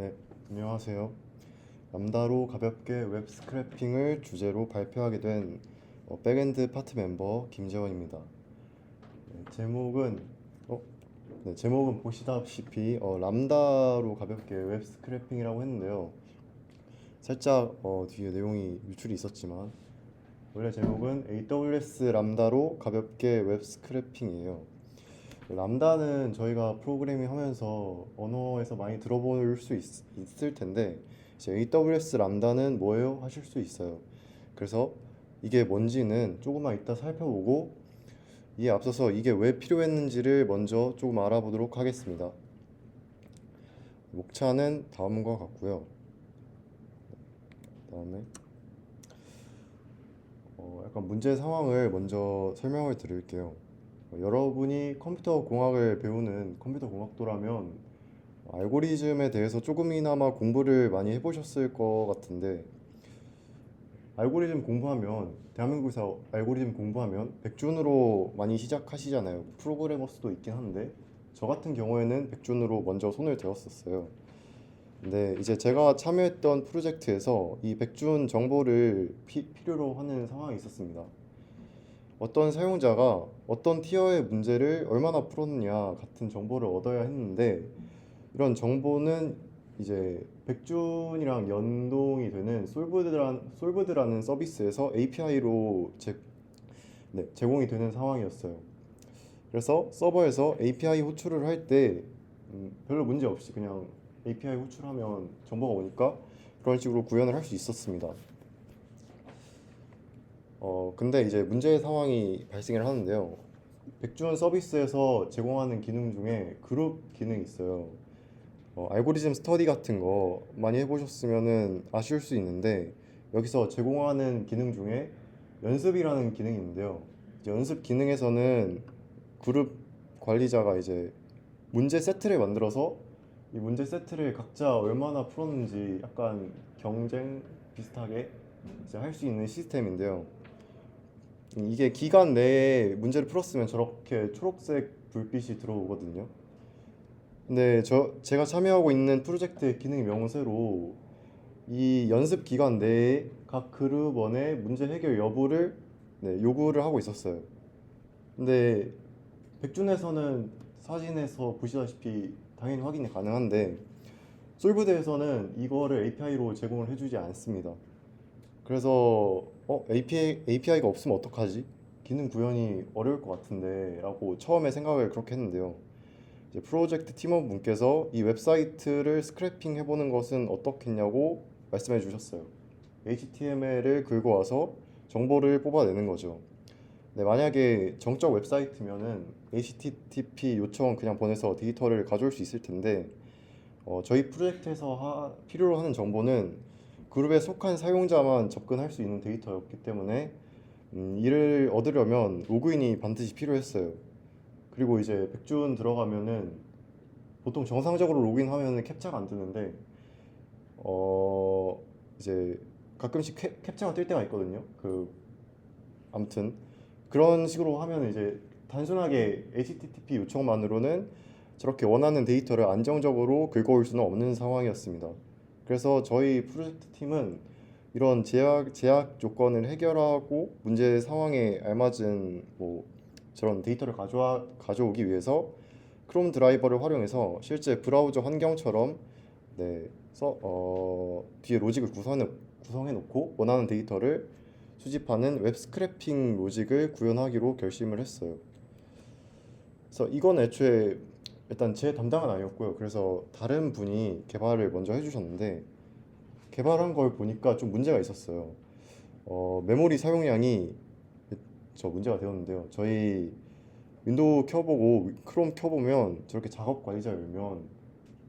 네, 안녕하세요. 람다로 가볍게 웹 스크래핑을 주제로 발표하게 된 백엔드 파트 멤버 김재원입니다. 제목은 어, 제목은 보시다시피 람다로 가볍게 웹 스크래핑이라고 했는데요. 살짝 뒤에 내용이 유출이 있었지만 원래 제목은 AWS 람다로 가볍게 웹 스크래핑이에요. 람다는 저희가 프로그래밍 하면서 언어에서 많이 들어볼 수 있을 텐데 이제 AWS 람다는 뭐예요? 하실 수 있어요. 그래서 이게 뭔지는 조금만 이따 살펴보고 이에 앞서서 이게 왜 필요했는지를 먼저 조금 알아보도록 하겠습니다. 목차는 다음과 같고요. 그다음에 약간 문제 상황을 먼저 설명을 드릴게요. 여러분이 컴퓨터 공학을 배우는 컴퓨터 공학도라면 알고리즘에 대해서 조금이나마 공부를 많이 해보셨을 것 같은데 알고리즘 공부하면 대한민국에서 알고리즘 공부하면 백준으로 많이 시작하시잖아요. 프로그래머 수도 있긴 한데 저 같은 경우에는 백준으로 먼저 손을 대었었어요. 근데 이제 제가 참여했던 프로젝트에서 이 백준 정보를 필요로 하는 상황이 있었습니다. 어떤 사용자가 어떤 티어의 문제를 얼마나 풀었느냐 같은 정보를 얻어야 했는데 이런 정보는 이제 백준이랑 연동이 되는 솔브드라는 서비스에서 API로 제공이 되는 상황이었어요. 그래서 서버에서 API 호출을 할 때 별로 문제 없이 그냥 API 호출하면 정보가 오니까 그런 식으로 구현을 할 수 있었습니다. 근데 이제 문제의 상황이 발생을 하는데요. 백준 서비스에서 제공하는 기능 중에 그룹 기능이 있어요. 알고리즘 스터디 같은 거 많이 해보셨으면은 아실 수 있는데 여기서 제공하는 기능 중에 연습이라는 기능이 있는데요. 이제 연습 기능에서는 그룹 관리자가 이제 문제 세트를 만들어서 이 문제 세트를 각자 얼마나 풀었는지 약간 경쟁 비슷하게 이제 할 수 있는 시스템인데요. 이게 기간 내에 문제를 풀었으면 저렇게 초록색 불빛이 들어오거든요. 근데 제가 참여하고 있는 프로젝트의 기능의 명세로 이 연습 기간 내에 각 그룹원의 문제 해결 여부를 요구를 하고 있었어요. 근데 백준에서는 사진에서 보시다시피 당연히 확인이 가능한데 솔브드에서는 이거를 API로 제공을 해주지 않습니다. 그래서 API가 없으면 어떡하지? 기능 구현이 어려울 것 같은데 라고 처음에 생각을 그렇게 했는데요. 이제 프로젝트 팀원분께서 이 웹사이트를 스크래핑 해보는 것은 어떻겠냐고 말씀해 주셨어요. HTML을 긁어 와서 정보를 뽑아내는 거죠. 네, 만약에 정적 웹사이트면은 HTTP 요청 그냥 보내서 데이터를 가져올 수 있을 텐데 저희 프로젝트에서 필요로 하는 정보는 그룹에 속한 사용자만 접근할 수 있는 데이터였기 때문에 이를 얻으려면 로그인이 반드시 필요했어요. 그리고 이제 백준 들어가면은 보통 정상적으로 로그인하면은 캡처가 안 뜨는데 어 이제 가끔씩 캡처가 뜰 때가 있거든요. 아무튼 그런 식으로 하면 이제 단순하게 HTTP 요청만으로는 저렇게 원하는 데이터를 안정적으로 긁어올 수는 없는 상황이었습니다. 그래서 저희 프로젝트 팀은 이런 제약 조건을 해결하고 문제 상황에 알맞은 저런 데이터를 가져오기 위해서 크롬 드라이버를 활용해서 실제 브라우저 환경처럼 뒤에 로직을 구성해 놓고 원하는 데이터를 수집하는 웹 스크래핑 로직을 구현하기로 결심을 했어요. 그래서 이건 애초에 일단 제 담당은 아니었고요. 그래서 다른 분이 개발을 먼저 해주셨는데 개발한 걸 보니까 좀 문제가 있었어요. 메모리 사용량이 저 문제가 되었는데요. 저희 윈도우 켜보고 크롬 켜보면 저렇게 작업 관리자 열면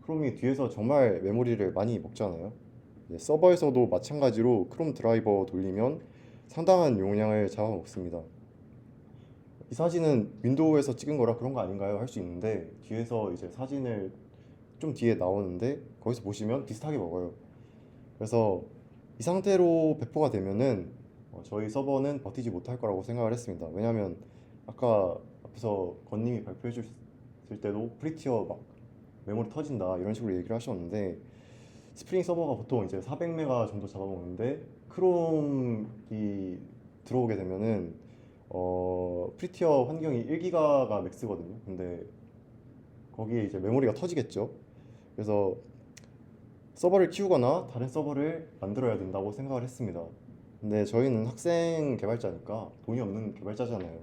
크롬이 뒤에서 정말 메모리를 많이 먹잖아요. 서버에서도 마찬가지로 크롬 드라이버 돌리면 상당한 용량을 잡아먹습니다. 이 사진은 윈도우에서 찍은 거라 그런 거 아닌가요? 할 수 있는데 뒤에서 이제 사진을 좀 뒤에 나오는데 거기서 보시면 비슷하게 먹어요. 그래서 이 상태로 배포가 되면은 저희 서버는 버티지 못할 거라고 생각을 했습니다. 왜냐하면 아까 앞에서 건님이 발표해 주셨을 때도 프리티어 막 메모리 터진다 이런 식으로 얘기를 하셨는데 스프링 서버가 보통 이제 400메가 정도 잡아먹는데 크롬이 들어오게 되면은 프리티어 환경이 1기가가 맥스거든요. 근데 거기에 이제 메모리가 터지겠죠. 그래서 서버를 키우거나 다른 서버를 만들어야 된다고 생각을 했습니다. 근데 저희는 학생 개발자니까 돈이 없는 개발자잖아요.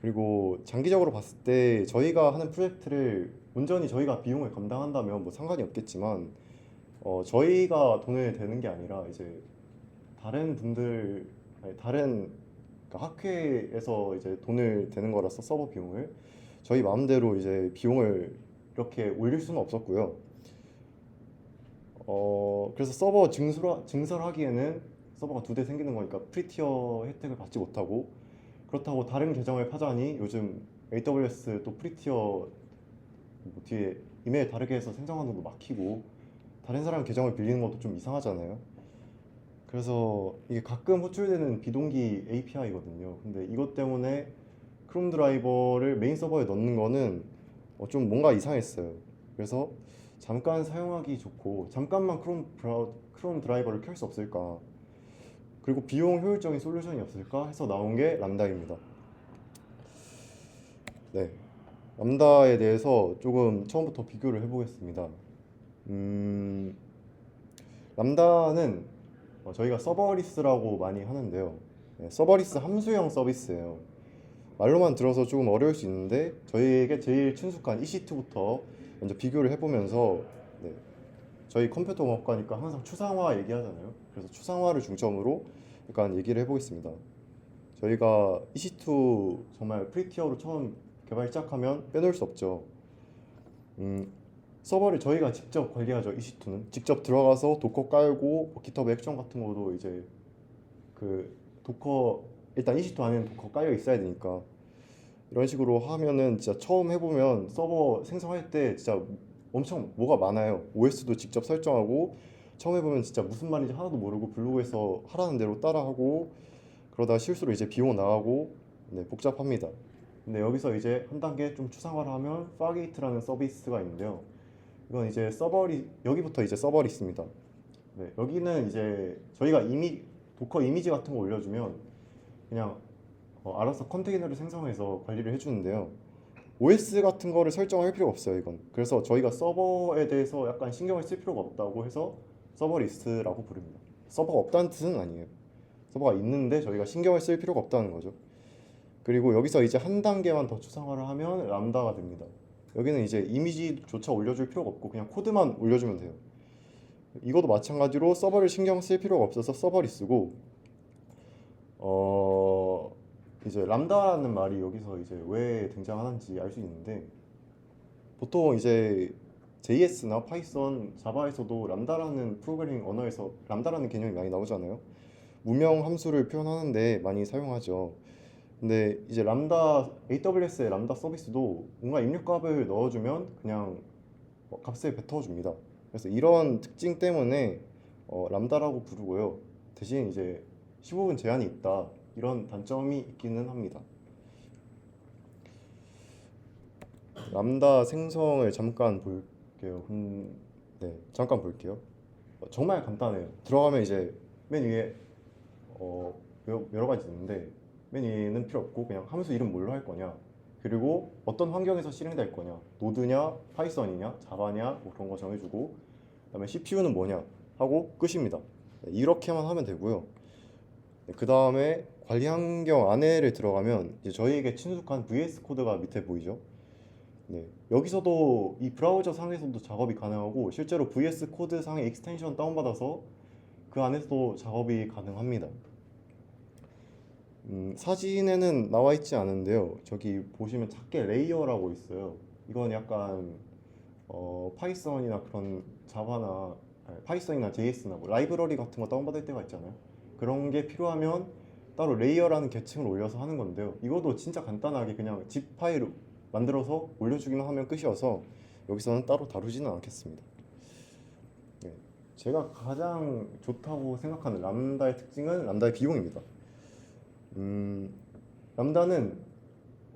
그리고 장기적으로 봤을 때 저희가 하는 프로젝트를 온전히 저희가 비용을 감당한다면 뭐 상관이 없겠지만 저희가 돈을 대는 게 아니라 이제 다른 분들 아니, 다른 그러니까 학회에서 이제 돈을 대는 거라서 서버 비용을 저희 마음대로 이제 비용을 이렇게 올릴 수는 없었고요. 그래서 서버 증설하기에는 서버가 두 대 생기는 거니까 프리티어 혜택을 받지 못하고 그렇다고 다른 계정을 파자니 요즘 AWS 또 프리티어 뭐 뒤에 이메일 다르게 해서 생성하는 것도 막히고 다른 사람 계정을 빌리는 것도 좀 이상하잖아요. 그래서 이게 가끔 호출되는 비동기 API거든요. 근데 이것 때문에 크롬 드라이버를 메인 서버에 넣는 거는 좀 뭔가 이상했어요. 그래서 잠깐 사용하기 좋고 잠깐만 크롬 드라이버를 켤 수 없을까? 그리고 비용 효율적인 솔루션이 없을까 해서 나온 게 람다입니다. 네, 람다에 대해서 조금 처음부터 비교를 해보겠습니다. 음, 람다는 저희가 서버리스라고 많이 하는데요. 네, 서버리스 함수형 서비스예요. 말로만 들어서 조금 어려울 수 있는데 저희에게 제일 친숙한 EC2부터 먼저 비교를 해보면서 네, 저희 컴퓨터 공학과니까 항상 추상화 얘기하잖아요. 그래서 추상화를 중점으로 약간 얘기를 해보겠습니다. 저희가 EC2 정말 프리티어로 처음 개발 시작하면 빼놓을 수 없죠. 음, 서버를 저희가 직접 관리하죠. EC2는 직접 들어가서 도커 깔고 뭐 GitHub 액션 같은 거도 이제 그 도커 일단 EC2 안에는 도커 깔려 있어야 되니까 이런 식으로 하면은 진짜 처음 해보면 서버 생성할 때 진짜 엄청 뭐가 많아요. OS도 직접 설정하고 처음 해보면 진짜 무슨 말인지 하나도 모르고 블로그에서 하라는 대로 따라하고 그러다 실수로 이제 비용 나가고 네, 복잡합니다. 근데 여기서 이제 한 단계 좀 추상화를 하면 파게이트라는 서비스가 있는데요. 이건 이제 여기부터 이제 서버리스입니다. 네, 여기는 이제 저희가 도커 이미지 같은 거 올려주면 그냥 알아서 컨테이너를 생성해서 관리를 해주는데요. OS 같은 거를 설정할 필요가 없어요, 이건. 그래서 저희가 서버에 대해서 약간 신경을 쓸 필요가 없다고 해서 서버리스라고 부릅니다. 서버가 없다는 뜻은 아니에요. 서버가 있는데 저희가 신경을 쓸 필요가 없다는 거죠. 그리고 여기서 이제 한 단계만 더 추상화를 하면 람다가 됩니다. 여기는 이제 이미지조차 올려줄 필요가 없고 그냥 코드만 올려주면 돼요. 이것도 마찬가지로 서버를 신경 쓸 필요가 없어서 서버리스고 어 이제 람다라는 말이 여기서 이제 왜 등장하는지 알 수 있는데 보통 이제 JS나 파이썬, 자바에서도 람다라는 프로그래밍 언어에서 람다라는 개념이 많이 나오잖아요. 무명 함수를 표현하는데 많이 사용하죠. 근데 이제 AWS의 람다 서비스도 뭔가 입력값을 넣어주면 그냥 값을 뱉어줍니다. 그래서 이런 특징 때문에 람다라고 부르고요. 대신 이제 15분 제한이 있다. 이런 단점이 있기는 합니다. 람다 생성을 잠깐 볼게요. 네, 잠깐 볼게요. 정말 간단해요. 들어가면 이제 맨 위에 여러 가지 있는데 맨 위에는 필요 없고 그냥 함수 이름 뭘로 할 거냐 그리고 어떤 환경에서 실행될 거냐 노드냐 파이썬이냐 자바냐 뭐 그런 거 정해주고 그다음에 CPU는 뭐냐 하고 끝입니다. 네, 이렇게만 하면 되고요. 네, 그 다음에 관리 환경 안에를 들어가면 이제 저희에게 친숙한 VS 코드가 밑에 보이죠. 네, 여기서도 이 브라우저 상에서도 작업이 가능하고 실제로 VS 코드 상의 익스텐션 다운받아서 그 안에서도 작업이 가능합니다. 사진에는 나와 있지 않은데요. 저기 보시면 작게 레이어라고 있어요. 이건 약간 파이썬이나 그런 자바나 파이썬이나 JS나 뭐 라이브러리 같은 거 다운받을 때가 있잖아요. 그런 게 필요하면 따로 레이어라는 계층을 올려서 하는 건데요. 이것도 진짜 간단하게 그냥 zip 파일을 만들어서 올려주기만 하면 끝이어서 여기서는 따로 다루지는 않겠습니다. 네. 제가 가장 좋다고 생각하는 람다의 특징은 람다의 비용입니다. 람다는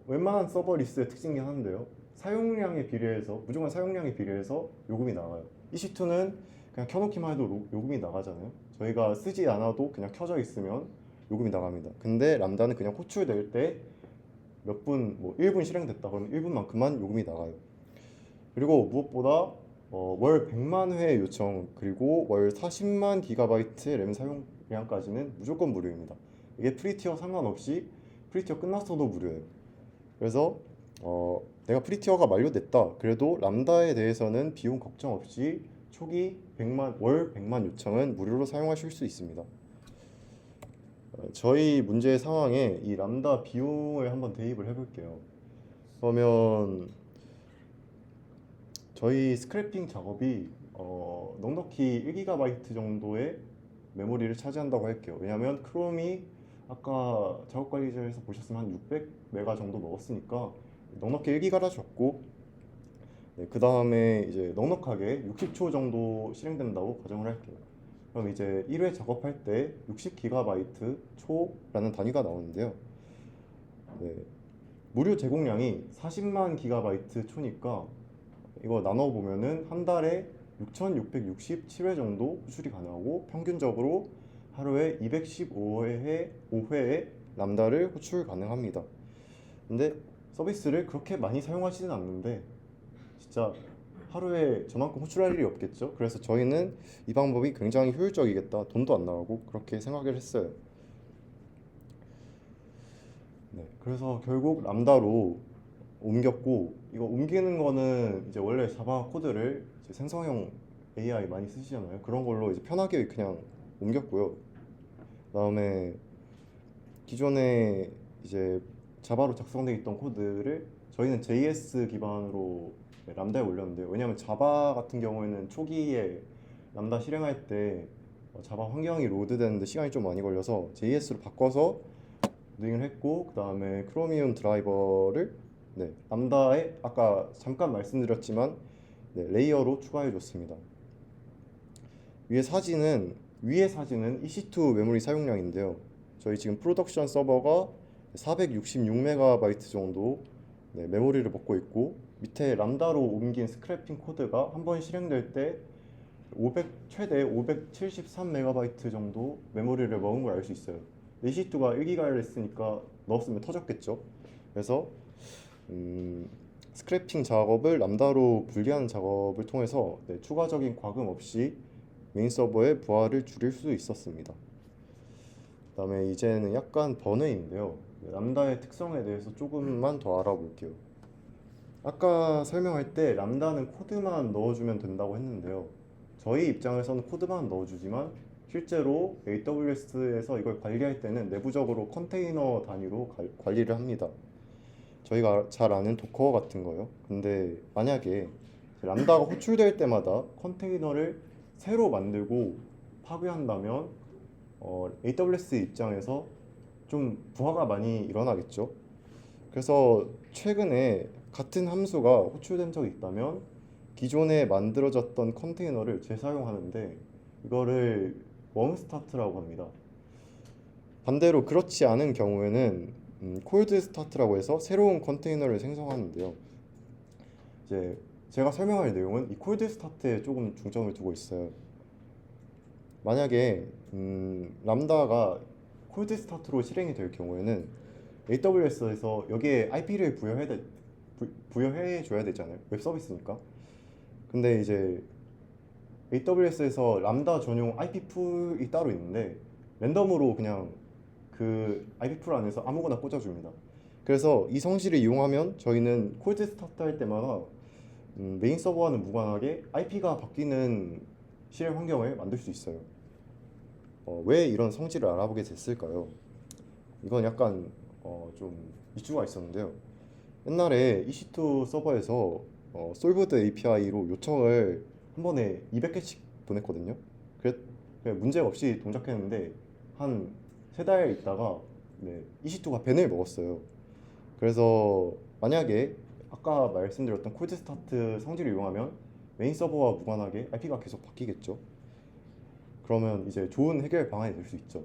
웬만한 서버리스의 특징이긴 한데요. 사용량에 비례해서 무조건 사용량에 비례해서 요금이 나와요. EC2는 그냥 켜놓기만 해도 요금이 나가잖아요. 저희가 쓰지 않아도 그냥 켜져 있으면 요금이 나갑니다. 근데 람다는 그냥 호출될 때 몇 분, 뭐 1분 실행됐다 그러면 1분만큼만 요금이 나가요. 그리고 무엇보다 월 100만 회 요청 그리고 월 40만 기가바이트 램 사용량까지는 무조건 무료입니다. 이게 프리티어 상관없이 프리티어 끝났어도 무료예요. 그래서 내가 프리티어가 만료됐다. 그래도 람다에 대해서는 비용 걱정 없이 초기 월 100만 요청은 무료로 사용하실 수 있습니다. 저희 문제 상황에 이 람다 비용을 한번 대입을 해볼게요. 그러면 저희 스크래핑 작업이 넉넉히 1GB 정도의 메모리를 차지한다고 할게요. 왜냐하면 크롬이 아까 작업 관리자에서 보셨으면 한 600메가 정도 먹었으니까 넉넉히 1기가라 줬고, 네, 그 다음에 이제 넉넉하게 60초 정도 실행된다고 가정을 할게요. 그럼 이제 1회 작업할 때 60GB 초라는 단위가 나오는데요. 네, 무료 제공량이 40만 기가바이트 초니까 이거 나눠 보면은 한 달에 6,667회 정도 호출이 가능하고 평균적으로 하루에 215회의 람다를 호출 가능합니다. 근데 서비스를 그렇게 많이 사용하지는 않는데 진짜 하루에 저만큼 호출할 일이 없겠죠. 그래서 저희는 이 방법이 굉장히 효율적이겠다, 돈도 안 나가고 그렇게 생각을 했어요. 네, 그래서 결국 람다로 옮겼고, 이거 옮기는 거는 이제 원래 자바 코드를 이제 생성형 AI 많이 쓰시잖아요. 그런 걸로 이제 편하게 그냥 옮겼고요. 그다음에 기존에 이제 자바로 작성되어 있던 코드를 저희는 JS 기반으로 람다에 올렸는데요. 왜냐하면 자바 같은 경우에는 초기에 람다 실행할 때 자바 환경이 로드되는데 시간이 좀 많이 걸려서 JS로 바꿔서 링을 했고, 그 다음에 크로미움 드라이버를 람다에 아까 잠깐 말씀드렸지만 레이어로 추가해 줬습니다. 위에 사진은 EC2 메모리 사용량인데요. 저희 지금 프로덕션 서버가 466MB 정도 메모리를 먹고 있고, 밑에 람다로 옮긴 스크래핑 코드가 한 번 실행될 때 최대 573MB 정도 메모리를 먹은 걸 알 수 있어요. EC2가 1기가를 했으니까 넣었으면 터졌겠죠. 그래서 스크래핑 작업을 람다로 분리하는 작업을 통해서 추가적인 과금 없이 메인 서버의 부하를 줄일 수 있었습니다. 그 다음에 이제는 약간 번외인데요. 람다의 특성에 대해서 조금만 더 알아볼게요. 아까 설명할 때 람다는 코드만 넣어주면 된다고 했는데요. 저희 입장에서는 코드만 넣어주지만 실제로 AWS에서 이걸 관리할 때는 내부적으로 컨테이너 단위로 관리를 합니다. 저희가 잘 아는 도커 같은 거요. 근데 만약에 람다가 호출될 때마다 컨테이너를 새로 만들고 파괴한다면 AWS 입장에서 좀 부하가 많이 일어나겠죠. 그래서 최근에 같은 함수가 호출된 적이 있다면 기존에 만들어졌던 컨테이너를 재사용하는데 이거를 웜스타트라고 합니다. 반대로 그렇지 않은 경우에는 콜드 스타트라고 해서 새로운 컨테이너를 생성하는데요. 이제 제가 설명할 내용은 이 콜드 스타트에 조금 중점을 두고 있어요. 만약에 람다가 콜드 스타트로 실행이 될 경우에는 AWS에서 여기에 IP를 부여해 줘야 되잖아요. 웹 서비스니까. 근데 이제 AWS에서 람다 전용 IP 풀이 따로 있는데 랜덤으로 그냥 그 IP 풀 안에서 아무거나 꽂아줍니다. 그래서 이 성질을 이용하면 저희는 콜드 스타트 할 때마다 메인 서버와는 무관하게 IP가 바뀌는 실행 환경을 만들 수 있어요. 왜 이런 성질을 알아보게 됐을까요? 이건 약간 좀 이슈가 있었는데요. 옛날에 EC2 서버에서 솔브드 API로 요청을 한 번에 200개씩 보냈거든요. 그냥 문제 없이 동작했는데 한 3달 있다가 EC2가 밴을 먹었어요. 그래서 만약에 아까 말씀드렸던 콜드 스타트 성질을 이용하면 메인 서버와 무관하게 IP가 계속 바뀌겠죠. 그러면 이제 좋은 해결 방안이 될 수 있죠.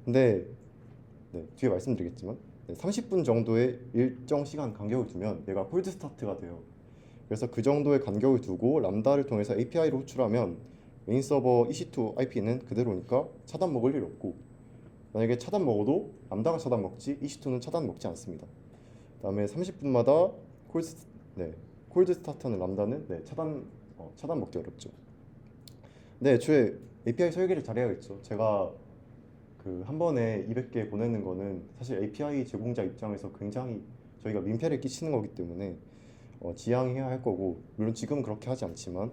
근데 뒤에 말씀드리겠지만 30분 정도의 일정 시간 간격을 두면 얘가 콜드 스타트가 돼요. 그래서 그 정도의 간격을 두고 람다를 통해서 API로 호출하면 메인 서버 EC2 IP는 그대로니까 차단 먹을 일 없고, 만약에 차단 먹어도 람다가 차단 먹지 EC2는 차단 먹지 않습니다. 그다음에 30분마다 콜드 네 콜드 스타트하는 람다는 차단 먹기 어렵죠. 네, 애초에 API 설계를 잘해야겠죠. 제가 그 한 번에 200개 보내는 거는 사실 API 제공자 입장에서 굉장히 저희가 민폐를 끼치는 거기 때문에 지양해야 할 거고, 물론 지금은 그렇게 하지 않지만,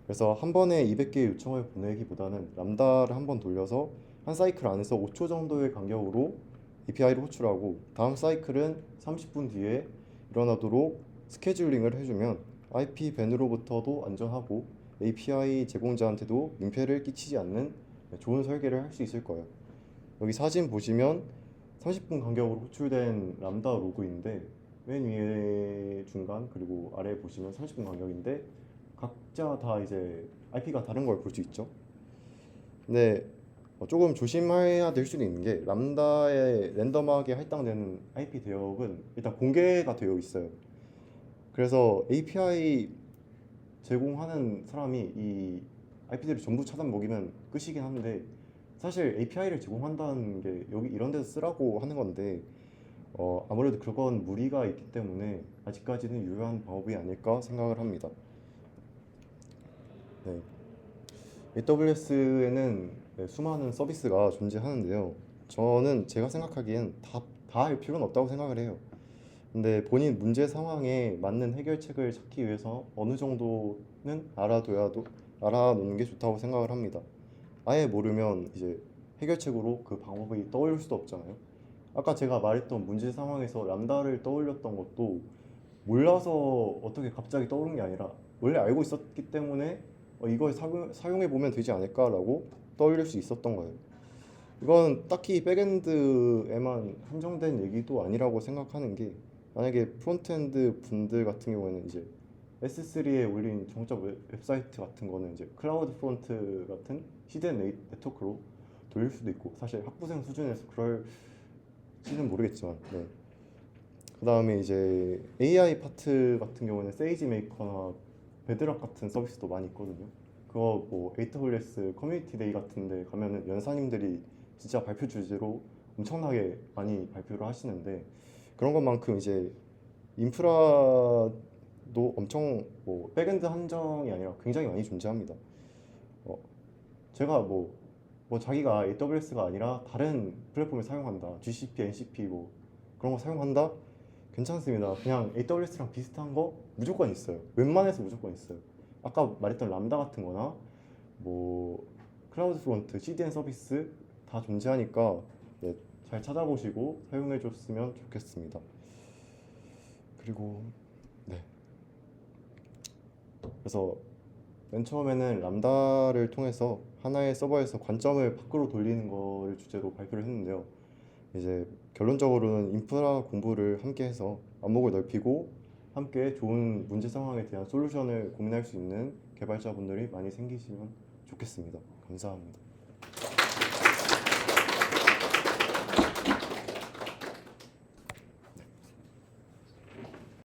그래서 한 번에 200개 요청을 보내기보다는 람다를 한 번 돌려서 한 사이클 안에서 5초 정도의 간격으로 API를 호출하고 다음 사이클은 30분 뒤에 일어나도록 스케줄링을 해주면 IP 밴으로부터도 안전하고 API 제공자한테도 민폐를 끼치지 않는 좋은 설계를 할 수 있을 거예요. 여기 사진 보시면 30분 간격으로 호출된 람다 로그인데, 맨 위에 중간 그리고 아래 보시면 30분 간격인데 각자 다 이제 IP가 다른 걸 볼 수 있죠. 근데 조금 조심해야 될 수도 있는 게, 람다에 랜덤하게 할당되는 IP 대역은 일단 공개가 되어 있어요. 그래서 API 제공하는 사람이 이 IP들을 전부 차단 먹이면 끝이긴 한데, 사실 API를 제공한다는 게 여기 이런 데서 쓰라고 하는 건데 아무래도 그건 무리가 있기 때문에 아직까지는 유효한 방법이 아닐까 생각을 합니다. 네. AWS에는 수많은 서비스가 존재하는데요. 저는 제가 생각하기엔 다 할 필요는 없다고 생각을 해요. 근데 본인 문제 상황에 맞는 해결책을 찾기 위해서 어느 정도는 알아놓는 게 좋다고 생각을 합니다. 아예 모르면 이제 해결책으로 그 방법이 떠올릴 수도 없잖아요. 아까 제가 말했던 문제 상황에서 람다를 떠올렸던 것도 몰라서 어떻게 갑자기 떠오른 게 아니라 원래 알고 있었기 때문에 이걸 사용해 보면 되지 않을까라고 떠올릴 수 있었던 거예요. 이건 딱히 백엔드에만 한정된 얘기도 아니라고 생각하는 게, 만약에 프론트엔드 분들 같은 경우에는 이제 S3에 올린 정적 웹사이트 같은 거는 이제 클라우드 프론트 같은 CDN 네트워크로 돌릴 수도 있고, 사실 학부생 수준에서 그럴지는 모르겠지만, 네. 그 다음에 이제 AI 파트 같은 경우는 세이지 메이커나 베드락 같은 서비스도 많이 있거든요. 그거 뭐 AWS 커뮤니티 데이 같은 데 가면은 연사님들이 진짜 발표 주제로 엄청나게 많이 발표를 하시는데, 그런 것만큼 이제 인프라도 엄청 백엔드 한정이 아니라 굉장히 많이 존재합니다. 어, 제가 뭐 자기가 AWS가 아니라 다른 플랫폼을 사용한다, GCP, NCP 뭐 그런 거 사용한다, 괜찮습니다. 그냥 AWS랑 비슷한 거 무조건 있어요. 웬만해서 무조건 있어요. 아까 말했던 람다 같은 거나 뭐 클라우드 프론트, CDN 서비스 다 존재하니까 네, 잘 찾아보시고 사용해 줬으면 좋겠습니다. 그리고 네, 그래서 맨 처음에는 람다를 통해서 하나의 서버에서 관점을 밖으로 돌리는 거를 주제로 발표를 했는데요. 이제 결론적으로는 인프라 공부를 함께 해서 안목을 넓히고 함께 좋은 문제 상황에 대한 솔루션을 고민할 수 있는 개발자분들이 많이 생기시면 좋겠습니다. 감사합니다.